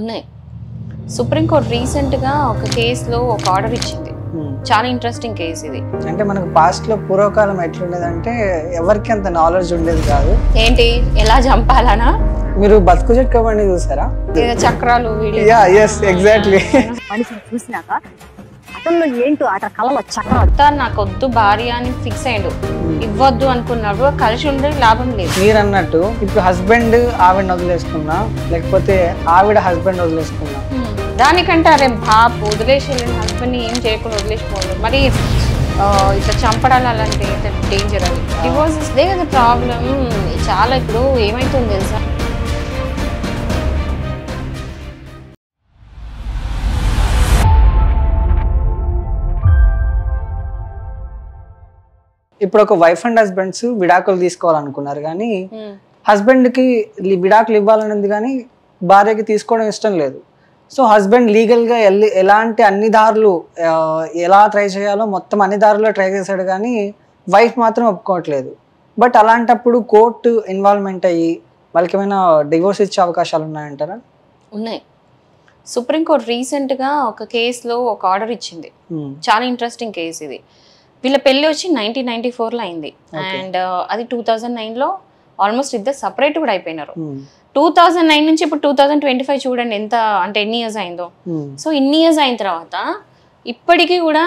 ఉన్నాయి. సుప్రీంకోర్టు రీసెంట్గా ఒక కేసులో ఒక ఆర్డర్ ఇచ్చింది. చాలా ఇంట్రెస్టింగ్ కేసు ఇది. అంటే మనకు పాస్ట్ లో పూర్వకాలం ఎట్లుండేదంటే ఎవరికి అంత నాలెడ్జ్ ఉండేది కాదు. ఏంటి ఎలా చంపాలనా? మీరు బతుకు చెట్టుకోబండి చూసారా? చక్రాలు ఎగ్జాక్ట్లీ. మనిషిని చూసినాక అతను ఏంటో అతని కళ్ళలో చక్రాలు. నాకు వద్దు భార్య అని ఫిక్స్ అయ్యాడు, ఇవ్వద్దు అనుకున్నాడు, కలిసి ఉండే లాభం లేదు. మీరు అన్నట్టు ఇప్పుడు హస్బెండ్ ఆవిడని వదిలేసుకున్నా లేకపోతే ఆవిడ హస్బెండ్ వదిలేసుకున్నా దానికంటే అరే బాబు వదిలేసి హస్బెండ్ ఏం చేయకుండా వదిలేసిపోవాలి, మరి ఇట్లా చంపడాలి అలాంటి డేంజర్. అది డివోర్స్ ఇదే కదా ప్రాబ్లం. చాలా ఇప్పుడు ఏమైతుంది తెలుసా, ఇప్పుడు ఒక వైఫ్ అండ్ హస్బెండ్స్ విడాకులు తీసుకోవాలనుకున్నారు కానీ హస్బెండ్ కి విడాకులు ఇవ్వాలనేది కానీ భార్యకి తీసుకోవడం ఇష్టం లేదు. సో హస్బెండ్ లీగల్ గా ఎలాంటి అన్ని దారులు ఎలా ట్రై చేయాలో మొత్తం అన్ని దారుల్లో ట్రై చేశాడు కానీ వైఫ్ మాత్రం ఒప్పుకోవట్లేదు. బట్ అలాంటప్పుడు కోర్టు ఇన్వాల్వ్మెంట్ అయ్యి వాళ్ళకి ఏమైనా డివోర్స్ ఇచ్చే అవకాశాలు ఉన్నాయంటారా? ఉన్నాయి. సుప్రీంకోర్టు రీసెంట్గా ఒక కేసులో ఒక ఆర్డర్ ఇచ్చింది. చాలా ఇంట్రెస్టింగ్ కేసు ఇది. వీళ్ళ పెళ్ళి వచ్చి 1994లో అయింది అండ్ అది 2009లో ఆల్మోస్ట్ ఇద్దరు సపరేట్ కూడా అయిపోయినారు. 2009 నుంచి ఇప్పుడు 2025 చూడండి ఎంత అంటే ఎన్ని ఇయర్స్ అయిందో. సో ఇన్ని ఇయర్స్ అయిన తర్వాత ఇప్పటికీ కూడా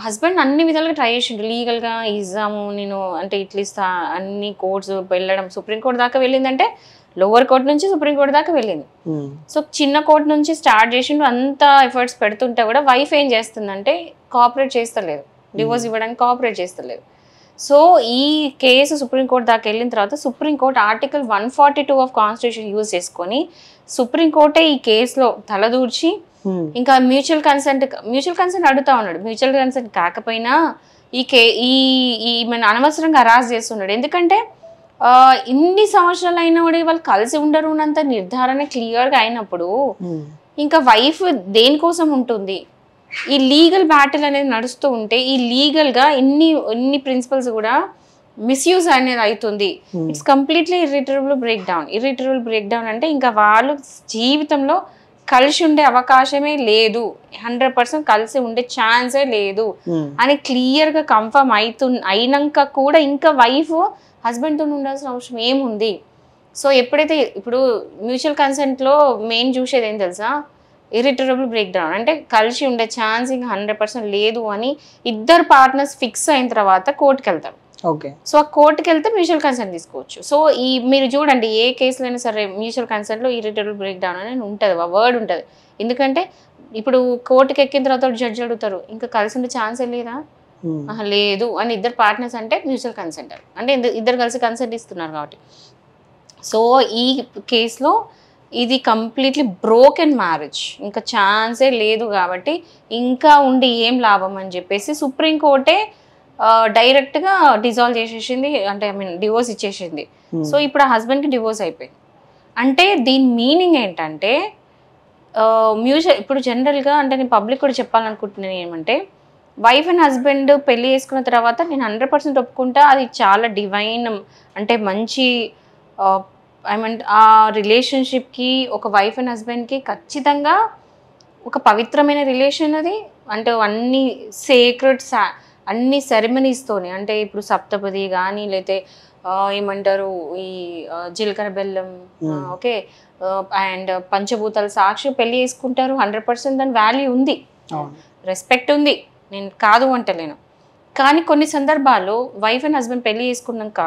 హస్బెండ్ అన్ని విధాలుగా ట్రై చేసిండు, లీగల్గా ఇద్దాము నేను అంటే ఇట్లా ఇస్తా అన్ని కోర్ట్స్ వెళ్ళడం, సుప్రీంకోర్టు దాకా వెళ్ళిందంటే లోవర్ కోర్ట్ నుంచి సుప్రీంకోర్టు దాకా వెళ్ళింది. సో చిన్న కోర్టు నుంచి స్టార్ట్ చేసిండు, అంత ఎఫర్ట్స్ పెడుతుంటే కూడా వైఫ్ ఏం చేస్తుందంటే కోఆపరేట్ చేస్తలేదు, డివోర్స్ ఇవ్వడానికి కోఆపరేట్ చేస్తలేదు. సో ఈ కేసు సుప్రీంకోర్టు దాకా వెళ్ళిన తర్వాత supreme court article 142 of constitution use చేసుకొని సుప్రీంకోర్టే ఈ కేసులో తలదూర్చి ఇంకా మ్యూచువల్ కన్సెంట్ అడుగుతా ఉన్నాడు. మ్యూచువల్ కన్సెంట్ కాకపోయినా ఈ మన అనవసరంగా హరాస్ చేస్తున్నాడు. ఎందుకంటే ఇన్ని సంవత్సరాలు అయినా కూడా వాళ్ళు కలిసి ఉండరు అన్నంత నిర్ధారణ క్లియర్గా అయినప్పుడు ఇంకా వైఫ్ దేనికోసం ఉంటుంది? ఈ లీగల్ బ్యాటిల్ అనేది నడుస్తూ ఉంటే ఈ లీగల్గా ఇన్ని ప్రిన్సిపల్స్ కూడా మిస్యూజ్ అనేది అవుతుంది. ఇట్స్ కంప్లీట్లీ ఇర్రిటరబుల్ బ్రేక్ డౌన్ అంటే ఇంకా వాళ్ళు జీవితంలో కలిసి ఉండే అవకాశమే లేదు, 100% కలిసి ఉండే ఛాన్సే లేదు అని క్లియర్గా కన్ఫర్మ్ అయినాక కూడా ఇంకా వైఫ్ హస్బెండ్తో ఉండాల్సిన అవసరం ఏముంది? సో ఎప్పుడైతే ఇప్పుడు మ్యూచువల్ కన్సెంట్లో మెయిన్ చూసేది ఏం తెలుసా, ఇర్రిటరబుల్ బ్రేక్ డౌన్ అంటే కలిసి ఉండే ఛాన్స్ ఇంకా 100% లేదు అని ఇద్దరు పార్ట్నర్స్ ఫిక్స్ అయిన తర్వాత కోర్టుకి వెళ్తారు. ఓకే. సో ఆ కోర్టుకి వెళ్తే మ్యూచువల్ కన్సెంట్ తీసుకోవచ్చు. సో మీరు చూడండి ఏ కేసులో అయినా సరే మ్యూచువల్ కన్సెంట్లో ఇర్రిటరబుల్ బ్రేక్ డౌన్ అని ఉంటుంది, ఆ వర్డ్ ఉంటుంది. ఎందుకంటే ఇప్పుడు కోర్టుకి ఎక్కిన తర్వాత జడ్జి అడుగుతారు ఇంకా కలిసి ఉండే ఛాన్సే లేదా, లేదు అని ఇద్దరు పార్ట్నర్స్ అంటే మ్యూచువల్ కన్సెంట్ అంటే ఇద్దరు కలిసి కన్సెంట్ ఇస్తున్నారు కాబట్టి. సో ఈ కేసులో ఇది కంప్లీట్లీ బ్రోకెన్ మ్యారేజ్, ఇంకా ఛాన్సే లేదు కాబట్టి ఇంకా ఉండి ఏం లాభం అని చెప్పేసి సుప్రీంకోర్టే డైరెక్ట్గా డిజాల్వ్ చేసేసింది, అంటే డివోర్స్ ఇచ్చేసింది. సో ఇప్పుడు ఆ హస్బెండ్కి డివోర్స్ అయిపోయింది. అంటే దీని మీనింగ్ ఏంటంటే ఇప్పుడు జనరల్గా అంటే నేను పబ్లిక్ కూడా చెప్పాలనుకుంటున్నాను ఏమంటే వైఫ్ అండ్ హస్బెండ్ పెళ్ళి చేసుకున్న తర్వాత నేను 100% ఒప్పుకుంటా, అది చాలా డివైన్ అంటే మంచి ఆ రిలేషన్షిప్కి ఒక వైఫ్ అండ్ హస్బెండ్కి ఖచ్చితంగా ఒక పవిత్రమైన రిలేషన్ అది. అంటే అన్ని సేక్రెడ్స్ అన్ని సెరమనీస్తోనే అంటే ఇప్పుడు సప్తపది కానీ లేకపోతే ఏమంటారు ఈ జీలకర్ర బెల్లం ఓకే అండ్ పంచభూతాల సాక్షి పెళ్ళి చేసుకుంటారు. 100% దాని వాల్యూ ఉంది, రెస్పెక్ట్ ఉంది, నేను కాదు అంటలేను. కానీ కొన్ని సందర్భాల్లో వైఫ్ అండ్ హస్బెండ్ పెళ్ళి చేసుకున్నాక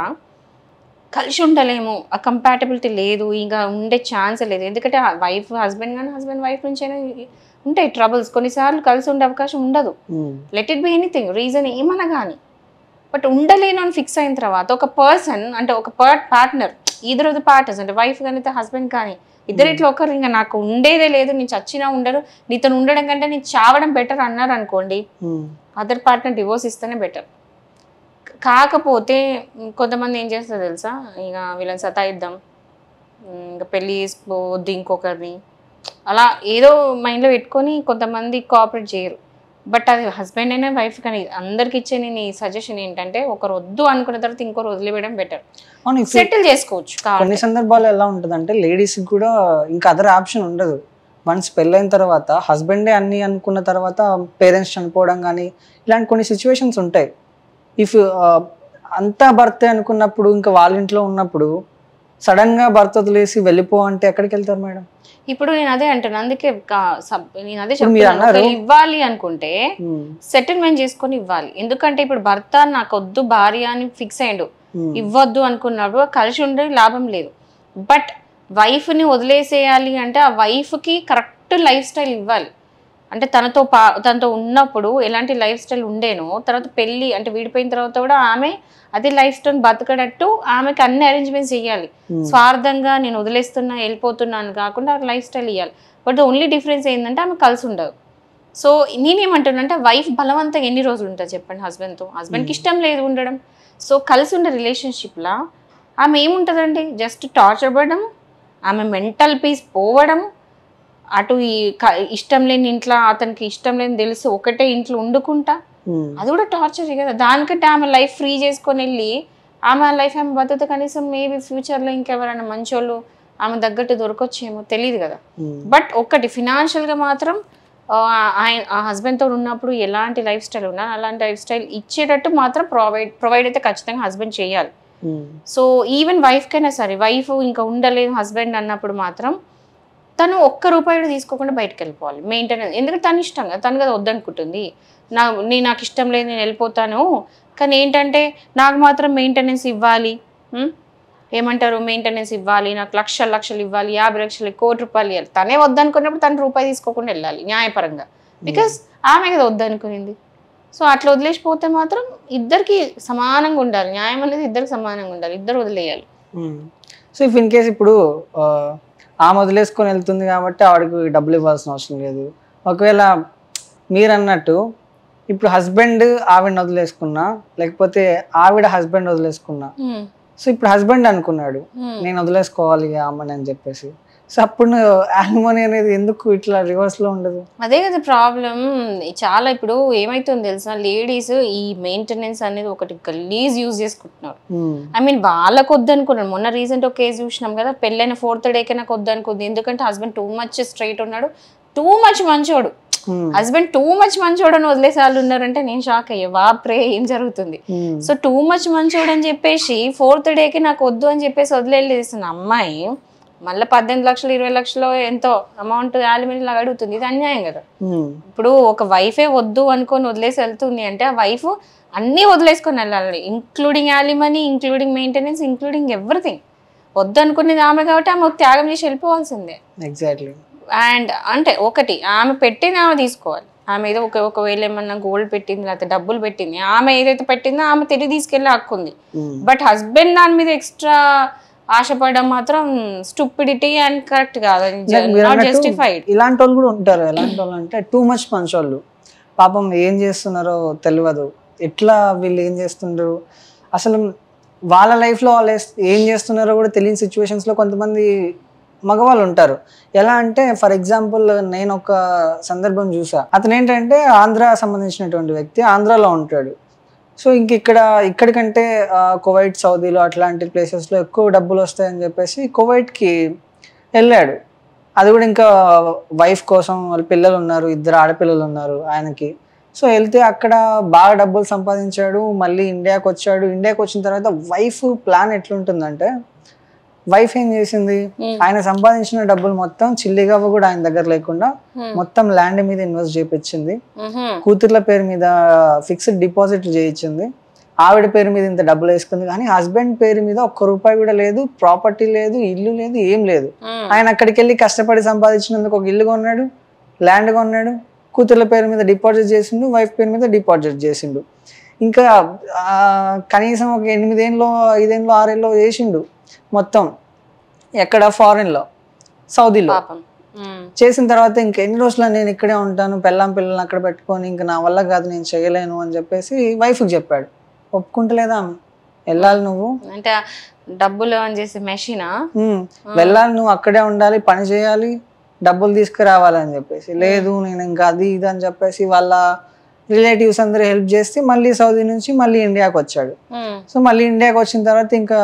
కలిసి ఉండలేము, ఆ కంపాటబిలిటీ లేదు, ఇంకా ఉండే ఛాన్స్ లేదు. ఎందుకంటే వైఫ్ హస్బెండ్ కానీ హస్బెండ్ వైఫ్ నుంచి అయినా ఉంటాయి ట్రబుల్స్, కొన్నిసార్లు కలిసి ఉండే అవకాశం ఉండదు. Let it be anything reason ఏమన్నా కానీ. బట్ ఉండలేను అని ఫిక్స్ అయిన తర్వాత ఒక పర్సన్ అంటే ఒక పార్ట్నర్ ఇద్దరు పార్ట్నర్స్ అంటే వైఫ్ కానీ హస్బెండ్ కానీ ఇద్దరిట్లో ఒకరు ఇంకా నాకు ఉండేదే లేదు, నేను చచ్చినా ఉండరు, నీతో ఉండడం కంటే నేను చావడం బెటర్ అన్నారు అనుకోండి, అదర్ పార్ట్నర్ డివోర్స్ ఇస్తేనే బెటర్. కాకపోతే కొంతమంది ఏం చేస్తారు తెలుసా, ఇక వీళ్ళని సతాయిద్దాం, ఇంకా పెళ్ళి చేసుకోవద్దు ఇంకొకరిని, అలా ఏదో మైండ్లో పెట్టుకొని కొంతమంది కోఆపరేట్ చేయరు. బట్ అది హస్బెండ్ అయినా వైఫ్ కానీ అందరికి ఇచ్చే నేను సజెషన్ ఏంటంటే ఒకరు వద్దు అనుకున్న తర్వాత ఇంకొకరు వదిలివేయడం బెటర్, సెటిల్ చేసుకోవచ్చు. కొన్ని సందర్భాల్లో ఎలా ఉంటుంది అంటే లేడీస్ కూడా ఇంకా అదర్ ఆప్షన్ ఉండదు, వన్స్ పెళ్ళైన తర్వాత హస్బెండే అన్ని అనుకున్న తర్వాత పేరెంట్స్ చనిపోవడం కానీ ఇలాంటి కొన్ని సిచ్యువేషన్స్ ఉంటాయి. ఇఫ్ అంతా భర్తే అనుకున్నప్పుడు ఇంకా వాళ్ళ ఇంట్లో ఉన్నప్పుడు సడన్గా భర్త వదిలేసి వెళ్ళిపో అంటే ఎక్కడికి వెళ్తారు మేడం? ఇప్పుడు నేను అదే అంటాను, అందుకే నేను అదే చెప్తాను, ఇవ్వాలి అనుకుంటే సెటిల్మెంట్ చేసుకొని ఇవ్వాలి. ఎందుకంటే ఇప్పుడు భర్త నాకు వద్దు భార్య అని ఫిక్స్ అయ్యిండు, ఇవ్వద్దు అనుకున్నప్పుడు కలిసి ఉండే లాభం లేదు. బట్ వైఫ్ని వదిలేసేయాలి అంటే ఆ వైఫ్కి కరెక్ట్ లైఫ్ స్టైల్ ఇవ్వాలి. అంటే తనతో ఉన్నప్పుడు ఎలాంటి లైఫ్ స్టైల్ ఉండేనో తర్వాత పెళ్ళి అంటే విడిపోయిన తర్వాత కూడా ఆమె అదే లైఫ్ స్టైల్ బతకడట్టు ఆమెకి అన్ని అరేంజ్మెంట్స్ చేయాలి. స్వార్థంగా నేను వదిలేస్తున్నా వెళ్ళిపోతున్నాను కాకుండా లైఫ్ స్టైల్ ఇవ్వాలి. బట్ ఓన్లీ డిఫరెన్స్ ఏంటంటే ఆమె కలిసి ఉండదు. సో నేనేమంటున్నానంటే వైఫ్ బలవంతంగా ఎన్ని రోజులు ఉంటుంది చెప్పండి హస్బెండ్తో? హస్బెండ్కి ఇష్టం లేదు ఉండడం. సో కలిసి ఉండే రిలేషన్షిప్లో ఆమె ఏముంటుందండి, జస్ట్ టార్చర్ పడడం, ఆమె మెంటల్ పీస్ పోవడం, అటు ఈ ఇష్టం లేని ఇంట్లో అతనికి ఇష్టం లేని తెలిసి ఒకటే ఇంట్లో వండుకుంటా, అది కూడా టార్చర్ కదా. దానికంటే ఆమె లైఫ్ ఫ్రీ చేసుకొని వెళ్ళి ఆమె లైఫ్ ఆమె బతుకుతే కనీసం మేబీ ఫ్యూచర్లో ఇంకెవరైనా మంచోళ్ళు ఆమె తగ్గట్టు దొరకొచ్చేమో తెలియదు కదా. బట్ ఒకటి ఫినాన్షియల్గా మాత్రం ఆ హస్బెండ్తో ఉన్నప్పుడు ఎలాంటి లైఫ్ స్టైల్ ఉన్నా అలాంటి లైఫ్ స్టైల్ ఇచ్చేటట్టు మాత్రం ప్రొవైడ్ అయితే ఖచ్చితంగా హస్బెండ్ చేయాలి. సో ఈవెన్ వైఫ్కైనా సరే, వైఫ్ ఇంకా ఉండలేదు హస్బెండ్ అన్నప్పుడు మాత్రం తను ఒక్క రూపాయి తీసుకోకుండా బయటకు వెళ్ళిపోవాలి. మెయింటెనెన్స్, ఎందుకంటే తను ఇష్టంగా తను కదా వద్దనుకుంటుంది, నాకు ఇష్టం లేదు నేను వెళ్ళిపోతాను, కానీ ఏంటంటే నాకు మాత్రం మెయింటెనెన్స్ ఇవ్వాలి, ఏమంటారు మెయింటెనెన్స్ ఇవ్వాలి, నాకు లక్షలు ఇవ్వాలి, 50 లక్షలు, 1 కోటి రూపాయలు ఇవ్వాలి. తనే వద్దనుకున్నప్పుడు తను రూపాయి తీసుకోకుండా వెళ్ళాలి న్యాయపరంగా, బికాస్ ఆమె కదా వద్దనుకునింది. సో అట్లా వదిలేసిపోతే మాత్రం ఇద్దరికి సమానంగా ఉండాలి, న్యాయం అనేది ఇద్దరికి సమానంగా ఉండాలి, ఇద్దరు వదిలేయాలి. సో ఇఫ్ ఇన్ కేస్ ఇప్పుడు ఆమె వదిలేసుకొని వెళ్తుంది కాబట్టి ఆవిడకి డబ్బులు ఇవ్వాల్సిన అవసరం లేదు. ఒకవేళ మీరు అన్నట్టు ఇప్పుడు హస్బెండ్ ఆవిడని వదిలేసుకున్నా లేకపోతే ఆవిడ హస్బెండ్ వదిలేసుకున్నా, సో ఇప్పుడు హస్బెండ్ అనుకున్నాడు నేను వదిలేసుకోవాలి ఆమెని అని చెప్పేసి, సో అప్పుడు యాలిమనీ అనేది ఎందుకు ఇట్లా రివర్స్ లో ఉండదు? అదే కదా ప్రాబ్లం. చాలా ఇప్పుడు ఏమైతుంది తెలుసా, లేడీస్ ఈ మెయింటెనెన్స్ అనేది ఒకటి గలీజ్ యూజ్ చేసుకుంటున్నారు. ఐ మీన్ వాళ్ళకు వద్దనుకున్నాడు. మొన్న రీసెంట్ ఒక కేసు చూసినాం కదా, పెళ్ళైన 4th డేకే నాకు వద్దనుకుంది, ఎందుకంటే హస్బెండ్ టూ మచ్ స్ట్రైట్ ఉన్నాడు, టూ మచ్ మంచోడు. హస్బెండ్ టూ మచ్ మంచోడు అని వదిలేసే వాళ్ళు ఉన్నారంటే నేను షాక్ అయ్యా, వాప్రే ఏం జరుగుతుంది. సో టూ మచ్ మంచోడు అని చెప్పేసి 4th డేకి నాకు వద్దు అని చెప్పేసి వదిలేసిన అమ్మాయి మళ్ళీ 18 లక్షలు 20 లక్షలు ఎంతో అమౌంట్ యాలిమనీ లాగా అడుగుతుంది. ఇది అన్యాయం కదా. ఇప్పుడు ఒక వైఫే వద్దు అనుకొని వదిలేసి వెళ్తుంది అంటే ఆ వైఫ్ అన్నీ వదిలేసుకొని వెళ్ళాలి, including యాలిమనీ, including maintenance, including everything. వద్దు అనుకునేది ఆమె కాబట్టి ఆమె త్యాగం చేసి వెళ్ళిపోవాల్సిందే. ఎగ్జాక్ట్లీ. అండ్ అంటే ఒకటి ఆమె పెట్టింది ఆమె తీసుకోవాలి. ఆమె ఏదో ఒకవేళ ఏమన్నా గోల్డ్ పెట్టింది లేకపోతే డబ్బులు పెట్టింది, ఆమె ఏదైతే పెట్టిందో ఆమె తిరిగి తీసుకెళ్ళి హక్కుంది. బట్ హస్బెండ్ దాని మీద ఎక్స్ట్రా ఆశపడడం మాత్రం స్టూపిడిటీ అండ్ కరెక్ట్ కాదు, నాట్ జస్టిఫైడ్. ఇలాంటి వాళ్ళు కూడా ఉంటారు. ఎలాంటి వాళ్ళు అంటే టూ మచ్ మంచోళ్ళు, పాపం ఏం చేస్తున్నారో తెలియదు, ఎట్లా వీళ్ళు ఏం చేస్తుండ్రు అసలు వాళ్ళ లైఫ్లో వాళ్ళు ఏం చేస్తున్నారో కూడా తెలియని సిచ్యువేషన్స్లో కొంతమంది మగవాళ్ళు ఉంటారు. ఎలా అంటే ఫర్ ఎగ్జాంపుల్ నేను ఒక సందర్భం చూసా, అతను ఏంటంటే ఆంధ్ర సంబంధించినటువంటి వ్యక్తి, ఆంధ్రాలో ఉంటాడు. సో ఇక్కడికంటే కువైట్, సౌదీలో అట్లాంటి ప్లేసెస్లో ఎక్కువ డబ్బులు వస్తాయని చెప్పేసి కువైట్కి వెళ్ళాడు. అది కూడా ఇంకా వైఫ్ కోసం, వాళ్ళ పిల్లలు ఉన్నారు, 2 ఆడపిల్లలు ఉన్నారు ఆయనకి. సో వెళ్తే అక్కడ బాగా డబ్బులు సంపాదించాడు, మళ్ళీ ఇండియాకి వచ్చాడు. ఇండియాకి వచ్చిన తర్వాత వైఫ్ ప్లాన్ ఎట్లుంటుందంటే, వైఫ్ ఏం చేసింది, ఆయన సంపాదించిన డబ్బులు మొత్తం చిల్లిగా కూడా ఆయన దగ్గర లేకుండా మొత్తం ల్యాండ్ మీద ఇన్వెస్ట్ చేయించింది, కూతుర్ల పేరు మీద ఫిక్స్డ్ డిపాజిట్ చేయించింది, ఆవిడ పేరు మీద ఇంత డబ్బులు వేసుకుంది. కానీ హస్బెండ్ పేరు మీద 1 రూపాయి కూడా లేదు, ప్రాపర్టీ లేదు, ఇల్లు లేదు, ఏం లేదు. ఆయన అక్కడికి వెళ్ళి కష్టపడి సంపాదించినందుకు ఒక ఇల్లు కొన్నాడు, ల్యాండ్ కొన్నాడు, కూతుర్ల పేరు మీద డిపాజిట్ చేసిండు, వైఫ్ పేరు మీద డిపాజిట్ చేసిండు. ఇంకా కనీసం ఒక 8 ఏళ్ళు 5 ఏళ్ళు 6 ఏళ్ళు చేసిండు మొత్తం. ఎక్కడ? ఫారెన్లో, సౌదీలో చేసిన తర్వాత ఇంకా ఎన్ని రోజులు నేను ఇక్కడే ఉంటాను, పిల్లల్ని అక్కడ పెట్టుకొని ఇంకా నా వల్ల కాదు, నేను చేయలేను అని చెప్పేసి వైఫ్కి చెప్పాడు. ఒప్పుకుంటలేదా? వెళ్ళాలి నువ్వు అంటే డబ్బులు అని చేసి మెషినా, వెళ్ళాలి నువ్వు, అక్కడే ఉండాలి, పని చేయాలి, డబ్బులు తీసుకురావాలని చెప్పేసి. లేదు నేను ఇంకా అది ఇది అని చెప్పేసి వాళ్ళ రిలేటివ్స్ అందరూ హెల్ప్ చేస్తే మళ్ళీ సౌదీ నుంచి మళ్ళీ ఇండియాకి వచ్చాడు. సో మళ్ళీ ఇండియాకి వచ్చిన తర్వాత ఇంకా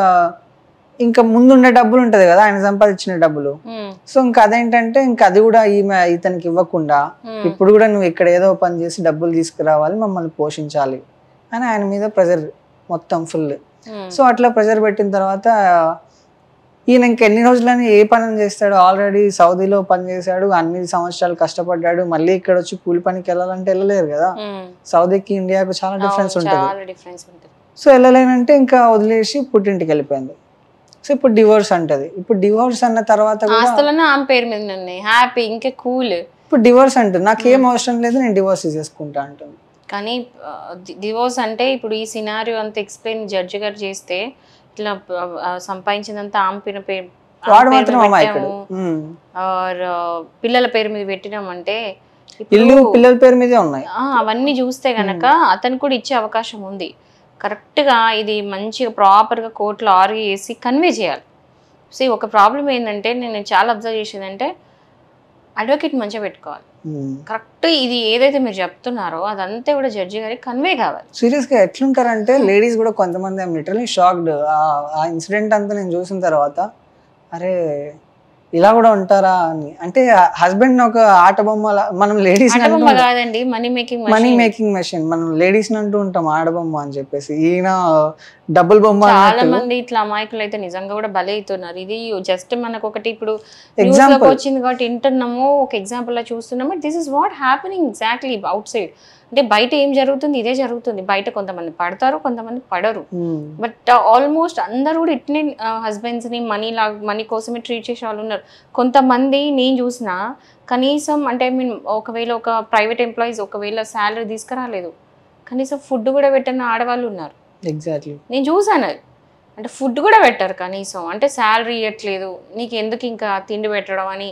ఇంకా ముందుండే డబ్బులు ఉంటది కదా ఆయన సంపాదించిన డబ్బులు. సో ఇంకా అదేంటంటే ఇంకా అది కూడా ఇతనికి ఇవ్వకుండా ఇప్పుడు కూడా నువ్వు ఇక్కడ ఏదో పని చేసి డబ్బులు తీసుకురావాలి, మమ్మల్ని పోషించాలి అని ఆయన మీద ప్రెజర్ మొత్తం ఫుల్. సో అట్లా ప్రెజర్ పెట్టిన తర్వాత ఈయన ఇంకెన్ని రోజులని ఏ పని చేస్తాడు? ఆల్రెడీ సౌదీలో పని చేశాడు, అన్ని సంవత్సరాలు కష్టపడ్డాడు, మళ్ళీ ఇక్కడ వచ్చి కూలి పనికి వెళ్ళాలంటే వెళ్ళలేరు కదా. సౌదీకి ఇండియాకు చాలా డిఫరెన్స్ ఉంటుంది. సో వెళ్ళలేనంటే ఇంకా వదిలేసి పుట్టింటికి వెళ్ళిపోయింది. సో ఇప్పుడు డివోర్స్ అంటది. ఇప్పుడు డివోర్స్ అన్న తర్వాత ఇప్పుడు డివోర్స్ అంటుంది, నాకేం అవసరం లేదు, నేను డివోర్స్ చేసుకుంటా అంటుంది. కానీ డివోర్స్ అంటే ఇప్పుడు ఈ సినారియో అంతా ఎక్స్ప్లెయిన్ జడ్జి గారు చేస్తే ఇట్లా సంపాదించినంత ఆమె పేరు పిల్లల పేరు మీద పెట్టినామంటే పిల్లల పేరు మీదే ఉన్నాయి. అవన్నీ చూస్తే గనక అతను కూడా ఇచ్చే అవకాశం ఉంది. కరెక్ట్ గా ఇది మంచిగా ప్రాపర్ గా కోర్టులో ఆర్గ్యూ చేసి కన్వే చేయాలి. సో ఒక ప్రాబ్లం ఏంటంటే నేను చాలా అబ్జర్వ్ చేసేదంటే అడ్వకేట్ మంచిగా పెట్టుకోవాలి. కరెక్ట్ ఇది ఏదైతే మీరు చెప్తున్నారో అదంతా కూడా జడ్జి గారికి కన్వే కావాలి. సీరియస్ గా ఎట్లుంటారంటే లేడీస్ కూడా కొంతమంది ఐఎమ్ లిటరలీ షాక్డ్. ఆ ఇన్సిడెంట్ అంతా నేను చూసిన తర్వాత అరే ఇలా కూడా ఉంటారా అని. అంటే హస్బెండ్ ఒక ఆట బొమ్మ, మనం లేడీస్ కాదండి మనీ మేకింగ్ మెషిన్, మనం లేడీస్ అంటూ ఉంటాం ఆడబొమ్మ అని చెప్పేసి, ఈయన డబుల్ బొమ్మ. చాలా మంది ఇట్లా అమాయకులు అయితే నిజంగా కూడా బలి అవుతున్నారు. ఇది జస్ట్ మనకు ఒకటి ఇప్పుడు ఎగ్జాంపుల్ వచ్చింది కాబట్టి వింటున్నాము, ఒక ఎగ్జాంపుల్ లా చూస్తున్నాము. This is what happening exactly out side. అంటే బయట ఏం జరుగుతుంది ఇదే జరుగుతుంది. బయట కొంతమంది పడతారు, కొంతమంది పడరు. బట్ ఆల్మోస్ట్ అందరూ కూడా ఇట్లనే హస్బెండ్స్ ని మనీ కోసమే ట్రీట్ చేసే వాళ్ళు ఉన్నారు. కొంతమంది నేను చూసిన కనీసం అంటే మీన్ ఒకవేళ ఒక ప్రైవేట్ ఎంప్లాయీస్ ఒకవేళ శాలరీ తీసుకురాలేదు, కనీసం ఫుడ్ కూడా పెట్టిన ఆడవాళ్ళు ఉన్నారు. ఎగ్జాక్ట్లీ నేను చూసాను. అంటే ఫుడ్ కూడా పెట్టారు కనీసం. అంటే శాలరీ ఇవ్వట్లేదు, నీకు ఎందుకు ఇంకా తిండి పెట్టడం అని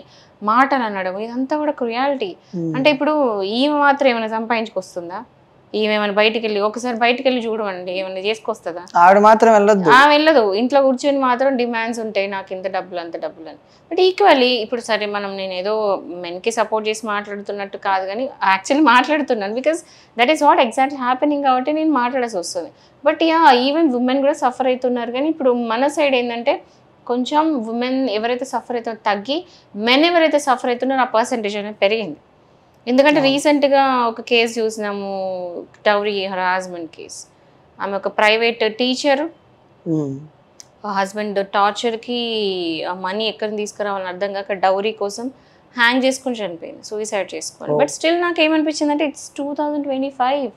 మాటలు అనడం, ఇదంతా కూడా క్రుయాలిటీ. అంటే ఇప్పుడు ఈమె మాత్రం ఏమైనా సంపాదించుకొస్తుందా? ఈమెమైనా బయటికి వెళ్ళి ఒకసారి బయటికి వెళ్ళి చూడమండి, ఏమైనా చేసుకొస్తుందా? ఆవిడ మాత్రం వెళ్ళదు. ఇంట్లో కూర్చొని మాత్రం డిమాండ్స్ ఉంటాయి, నాకు ఇంత డబ్బులు అంత డబ్బులు అని. బట్ ఈక్వల్లీ ఇప్పుడు సరే నేను ఏదో మెన్కి సపోర్ట్ చేసి మాట్లాడుతున్నట్టు కాదు, కానీ యాక్చువల్లీ మాట్లాడుతున్నాను because that is what exactly happening కాబట్టి నేను మాట్లాడాల్సి వస్తుంది. బట్ ఈవెన్ ఉమెన్ కూడా సఫర్ అవుతున్నారు. కానీ ఇప్పుడు మన సైడ్ ఏంటంటే కొంచెం ఉమెన్ ఎవరైతే సఫర్ అవుతుందో తగ్గి మెన్ ఎవరైతే సఫర్ అవుతున్నారో ఆ పర్సంటేజ్ అనేది పెరిగింది. ఎందుకంటే రీసెంట్గా ఒక కేసు చూసినాము, డౌరీ హరాస్మెంట్ కేసు. ఆమె ఒక ప్రైవేట్ టీచర్, హస్బెండ్ టార్చర్కి మనీ ఎక్కడ తీసుకురావాలని అర్థం కాక డౌరీ కోసం హ్యాంగ్ చేసుకుని చనిపోయింది, సూసైడ్ చేసుకోవాలి. బట్ స్టిల్ నాకు ఏమనిపించింది అంటే ఇట్స్ 2025,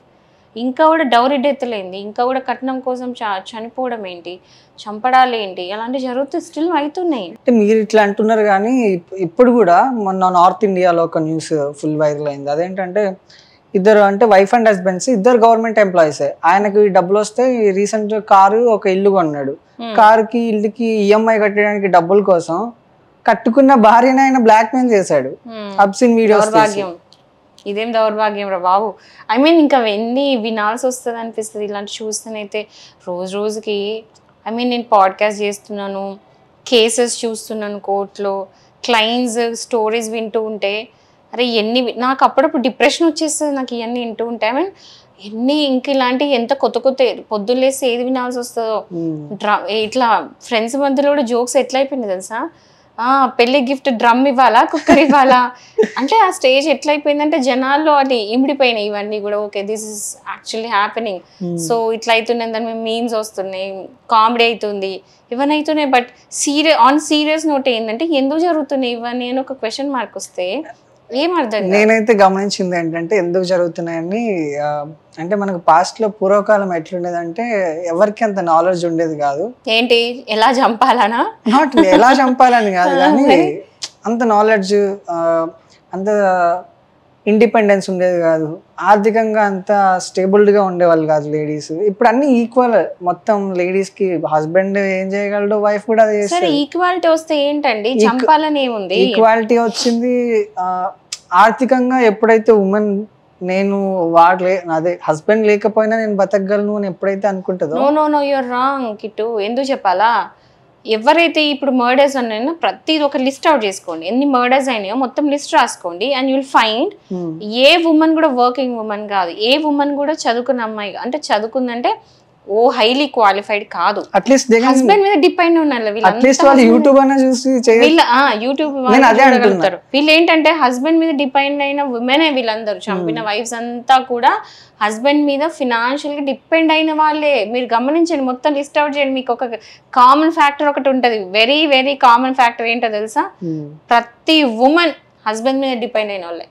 ఇంకా కూడా డౌరీ డెత్ లేంది, ఇంకా కూడా కట్నం కోసం చనిపోవడం ఏంటి, చంపడాలు ఏంటి, అలాంటివి జరుగుతూ స్టిల్ అవుతున్నాయి. అంటే మీరు ఇట్లా అంటున్నారు కానీ ఇప్పుడు కూడా మొన్న నార్త్ ఇండియాలో ఒక న్యూస్ ఫుల్ వైరల్ అయింది. అదేంటంటే ఇద్దరు అంటే వైఫ్ అండ్ హస్బెండ్స్ ఇద్దరు గవర్నమెంట్ ఎంప్లాయీసే. ఆయనకి డబ్బులు వస్తే రీసెంట్ కారు ఒక ఇల్లు కొన్నాడు. కారుకి ఇల్లుకి ఈఎంఐ కట్టడానికి డబ్బుల కోసం కట్టుకున్న భార్యని ఆయన బ్లాక్ మెయిల్ చేశాడు. అబ్సిన్ వీడియోస్. ఇదేం దౌర్భాగ్యం రా బాబు. ఐ మీన్ ఇంకా ఎన్ని వినాల్సి వస్తుంది అనిపిస్తుంది ఇలాంటి చూస్తేనైతే రోజు రోజుకి. ఐ మీన్ నేను పాడ్కాస్ట్ చేస్తున్నాను, కేసెస్ చూస్తున్నాను కోర్టులో, క్లయింట్స్ స్టోరీస్ వింటూ ఉంటే అరే నాకు అప్పుడప్పుడు డిప్రెషన్ వచ్చేస్తుంది నాకు ఇవన్నీ వింటూ ఉంటే. ఐ మీన్ ఇంక ఇలాంటివి ఎంత కొత్త పొద్దున్నేసి ఏది వినాల్సి వస్తుందో. ఇట్లా ఫ్రెండ్స్ మధ్యలో కూడా జోక్స్ ఎట్లా అయిపోయింది తెలుసా, పెళ్లి గిఫ్ట్ డ్రమ్ ఇవ్వాలా, కుక్కర్ ఇవ్వాలా అంటే ఆ స్టేజ్ ఎట్లా అయిపోయిందంటే జనాల్లో అది ఇమిడిపోయినాయి ఇవన్నీ కూడా. Okay this is actually happening. So ఇట్లా అవుతున్నాయి, దాని మీద మీమ్స్ వస్తున్నాయి, కామెడీ అవుతుంది, ఇవన్నీ అవుతున్నాయి. బట్ ఆన్ సీరియస్ నోట్ ఏంటంటే ఎందుకు జరుగుతున్నాయి ఇవన్నీ అని ఒక క్వశ్చన్ మార్క్ వస్తే ఏం అర్థం. నేనైతే గమనించింది ఏంటంటే ఎందుకు జరుగుతున్నాయని, అంటే మనకు పాస్ట్ లో పూర్వకాలం ఎట్లుండేదంటే ఎవరికి అంత నాలెడ్జ్ ఉండేది కాదు. ఏంటి ఎలా చంపాలనా, నాట్ ఎలా చంపాలని కాదు కానీ అంత నాలెడ్జ్, అంత ఇండిపెండెన్స్ ఉండేది కాదు, ఆర్థికంగా అంత స్టేబుల్డ్ గా ఉండేవాళ్ళు కాదు లేడీస్. ఇప్పుడు అన్ని ఈక్వల్, మొత్తం లేడీస్ కి హస్బెండ్ ఏం చేయగలడు వైఫ్ కూడా అదే చేస్తారు. ఈక్వాలిటీ వస్తే ఏంటండి చంపాలని ఏముంది, ఈక్వాలిటీ వచ్చింది. ఆర్థికంగా ఎప్పుడైతే ఉమెన్ నేను అదే హస్బెండ్ లేకపోయినా నేను బతకగలను అని ఎప్పుడైతే అనుకుంటుందో. No you're wrong Kittu. ఎందుకు చెప్పాలా, ఎవరైతే ఇప్పుడు మర్డర్స్ ఉన్నాయో ప్రతిది ఒక లిస్ట్ అవుట్ చేసుకోండి, ఎన్ని మర్డర్స్ అయినాయో మొత్తం లిస్ట్ రాసుకోండి. And you'll find a women కూడా వర్కింగ్ ఉమెన్ కాదు, ఏ ఉమెన్ కూడా చదువుకున్న అమ్మాయి అంటే చదువుకుందంటే ఓ హైలీ క్వాలిఫైడ్ కాదు, అట్లీస్ట్ హస్బెండ్ మీద డిపెండ్ ఉన్నారు అట్లీస్ట్ వాళ్ళు యూట్యూబ్ అన్న చూసి వీళ్ళ యూట్యూబ్ వీళ్ళు ఏంటంటే హస్బెండ్ మీద డిపెండ్ అయిన ఉమెనే వీళ్ళందరూ. చంపిన వైఫ్స్ అంతా కూడా హస్బెండ్ మీద ఫినాన్షియల్ గా డిపెండ్ అయిన వాళ్ళే. మీరు గమనించండి, మొత్తం లిస్ట్ అవుట్ చేయండి. మీకు ఒక కామన్ ఫ్యాక్టర్ ఒకటి ఉంటది, వెరీ వెరీ కామన్ ఫ్యాక్టర్ ఏంటో తెలుసా? ప్రతి ఉమెన్ హస్బెండ్ మీద డిపెండ్ అయిన వాళ్ళే,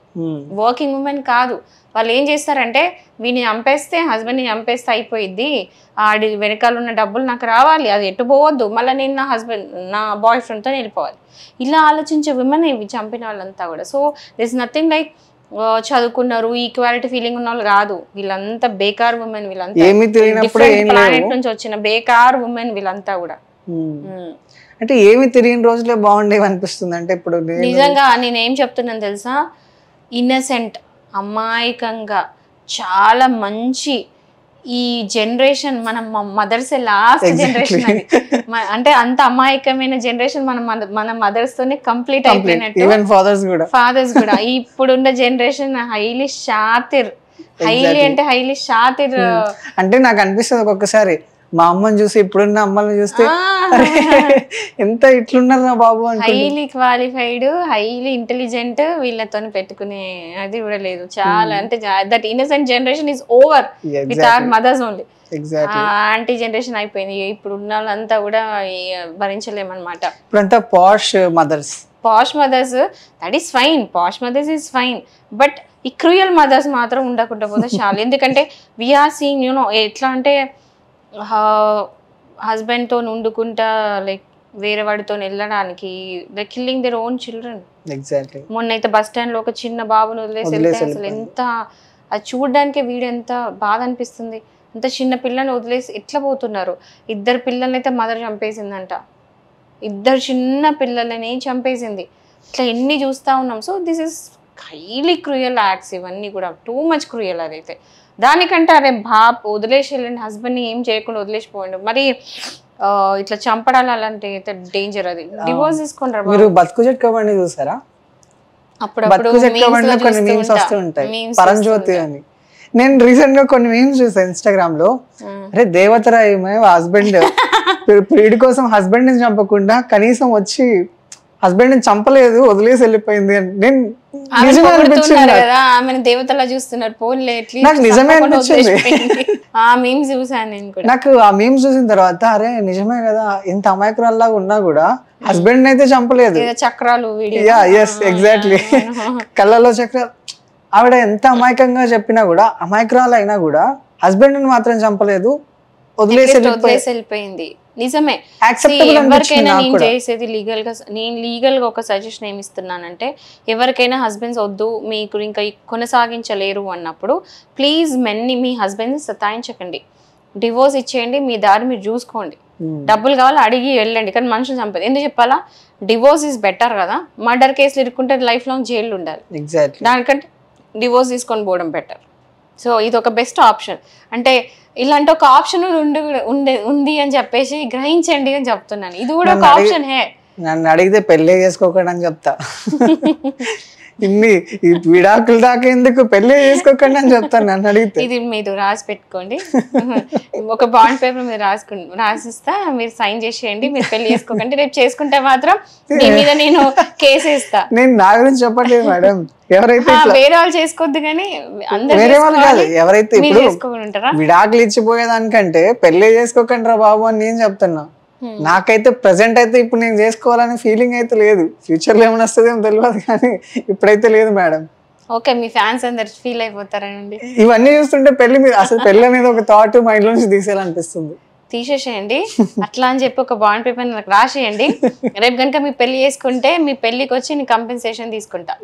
వర్కింగ్ ఉమెన్ కాదు. వాళ్ళు ఏం చేస్తారంటే వీని చంపేస్తే, హస్బెండ్ని చంపేస్తే అయిపోయిద్ది, ఆడి వెనకాల ఉన్న డబ్బులు నాకు రావాలి, అది ఎటు పోవద్దు, మళ్ళీ నేను నా బాయ్ ఫ్రెండ్తో వెళ్ళిపోవాలి. ఇలా ఆలోచించే విమెన్ ఇవి చంపిన వాళ్ళంతా కూడా. సో దిస్ నథింగ్ లైక్ చదువుకున్నారు ఈక్వాలిటీ ఫీలింగ్ ఉన్న వాళ్ళు కాదు, వీళ్ళంతా బేకార్ ఉమెన్, వీళ్ళంతా డిఫరెంట్ ప్లానెట్ నుంచి వచ్చిన బేకార్ ఉమెన్ వీళ్ళంతా కూడా. అంటే ఏమి తిరిగిన రోజులే బాగుండేవి అనిపిస్తుంది. అంటే ఇప్పుడు నిజంగా నేనేం చెప్తున్నాను తెలుసా, ఇన్నసెంట్ అమాయకంగా చాలా మంచి ఈ జనరేషన్, మన మదర్స్ లాస్ట్ జనరేషన్ అది. అంటే అంత అమాయకమైన జనరేషన్ మన మదర్స్ తోనే కంప్లీట్ అయిపోయినట్టు, ఫాదర్స్ కూడా. ఇప్పుడున్న జనరేషన్ హైలీ షాతిర్, హైలీ అంటే హైలీ షాతిర్. అంటే నాకు అనిపిస్తుంది ఒక్కొక్కసారి మా అమ్మని చూసి ఇప్పుడున్న అమ్మల్ని చూస్తే ఎంత ఇట్లున్నారు నా బాబు అని. హైలీ క్వాలిఫైడ్, హైలీ ఇంటెలిజెంట్, వీళ్ళతో పెట్టుకునే అది కూడా లేదు. చాలా అంటే that innocent generation is over with our mothers only. Aunty generation అయిపోయింది. ఇప్పుడు ఉన్న వాళ్ళంతా కూడా భరించలేమన్నమాట. ఇప్పుడంతా posh mothers, that is fine, posh mothers is fine, but ఈ క్రూయల్ మదర్స్ మాత్రం ఉండకుండా పోతే చాలు. ఎందుకంటే వీఆర్ సీయింగ్ యూనో ఎట్లా అంటే హస్బెండ్ తో ఉండుకుంటా లైక్ వేరే వాడితో వెళ్ళడానికి, like killing their own children. మొన్న అయితే బస్ స్టాండ్ లో ఒక చిన్న బాబుని వదిలేసి వెళ్తే అసలు ఎంత, అది చూడడానికే వీడు ఎంత బాధ అనిపిస్తుంది. అంత చిన్న పిల్లని వదిలేసి ఎట్లా పోతున్నారు. 2 పిల్లల్ని అయితే మదర్ చంపేసిందంట, 2 చిన్న పిల్లలని చంపేసింది. ఇట్లా ఎన్ని చూస్తా ఉన్నాం. So this is highly cruel acts, ఇవన్నీ కూడా టూ మచ్ క్రూయల్. అదైతే దానికంటే అరే బాప్ వదిలేసి వెళ్ళండి, హస్బెండ్ని ఏం చేయకుండా వదిలేసిపోండి. మరి ఇట్లా చంపడాలి అలాంటి డేంజర్. అది డివోర్స్ తీసుకుంటారు. మీరు బతుకు చెక్కబండి చూసారా? అప్పుడప్పుడు కొన్ని మీమ్స్ వస్తుంటాయి, పరంజ్యోతి అని. నేను రీసెంట్ గా కొన్ని మీమ్స్ చూసాను ఇన్స్టాగ్రామ్ లో. అరే దేవతరా హస్బెండ్ వీడి కోసం హస్బెండ్ ని చంపకుండా కనీసం వచ్చి హస్బెండ్ ని చంపలేదు, వదిలేసి వెళ్ళిపోయింది అని. నేను దేవతలా చూస్తున్నారు. నాకు నిజమే అనిపించింది. నాకు ఆ మీమ్స్ చూసిన తర్వాత అరే నిజమే కదా, ఇంత అమాయకురాల్లాగా ఉన్నా కూడా హస్బెండ్ అయితే చంపలేదు. చక్రాలు, ఎగ్జాక్ట్లీ, కళ్ళలో చక్రాలు. ఆవిడ ఎంత అమాయకంగా చెప్పినా కూడా, అమాయకురాలు అయినా కూడా హస్బెండ్ ని మాత్రం చంపలేదు, వదిలేసి వెళ్ళిపోయింది. నిజమే. ఎవరికైనా నేను చేసేది నేను లీగల్ గా ఒక సజెషన్ ఏమి ఇస్తున్నానంటే, ఎవరికైనా హస్బెండ్స్ వద్దు మీకు ఇంకా కొనసాగించలేరు అన్నప్పుడు ప్లీజ్ మీ హస్బెండ్ని సతాయించకండి, డివోర్స్ ఇచ్చేయండి, మీ దారి మీరు చూసుకోండి. డబ్బులు కావాలి అడిగి వెళ్ళండి, కానీ మనుషులు చంపదు. ఎందుకు చెప్పాలా? డివోర్స్ ఈజ్ బెటర్ కదా. మర్డర్ కేసులు ఇరుక్కుంటే లైఫ్ లాంగ్ జైలు ఉండాలి, దానికంటే డివోర్స్ తీసుకొని పోవడం బెటర్. సో ఇది ఒక బెస్ట్ ఆప్షన్. అంటే ఇలాంటి ఒక ఆప్షన్ ఉంది అని చెప్పేసి గ్రహించండి అని చెప్తున్నాను. ఇది కూడా ఒక ఆప్షన్. నన్ను అడిగితే పెళ్లి చేసుకోకండి అని చెప్తా. ఇన్ని విడాకులు దాకా ఎందుకు, పెళ్లి చేసుకోకండి అని చెప్తాను నన్ను అడిగితే. ఇది మీరు రాసి పెట్టుకోండి, ఒక బాండ్ పేపర్ మీరు రాసిస్తా, మీరు సైన్ చేసేయండి, మీరు పెళ్లి చేసుకోకండి. రేపు చేసుకుంటే మాత్రం దీని మీద నేను కేసు వేస్తా. నేను నా గురించి చెప్పట్లేదు మేడం, ఎవరైతే వేరే వాళ్ళు చేసుకోవద్దు కానీ వేరే వాళ్ళు కాదు, ఎవరైతే విడాకులు ఇచ్చిపోయేదానికంటే పెళ్లి చేసుకోకండి రా బాబు అని నేను చెప్తున్నా. నాకైతే ప్రెసెంట్ అయితే ఇప్పుడు నేను చేసుకోవాలనే ఫీలింగ్ అయితే లేదు. ఫ్యూచర్ లో ఏమైనా వస్తుంది ఏమో తెలియదు, కానీ ఇప్పుడైతే లేదు మేడం. ఓకే, మీ ఫ్యాన్స్ అందరు ఫీల్ అయిపోతారండి ఇవన్నీ చూస్తుంటే. పెళ్లి మీద అసలు పెళ్లి అనేది ఒక థాట్ మైండ్ లో నుంచి తీసేయాలనిపిస్తుంది. తీసేసేయండి అట్లా అని చెప్పి ఒక బాండ్ పేపర్ నాకు రాసేయండి. రేపు కనుక మీ పెళ్లి చేసుకుంటే మీ పెళ్లికి వచ్చి నేను కంపెన్సేషన్ తీసుకుంటా.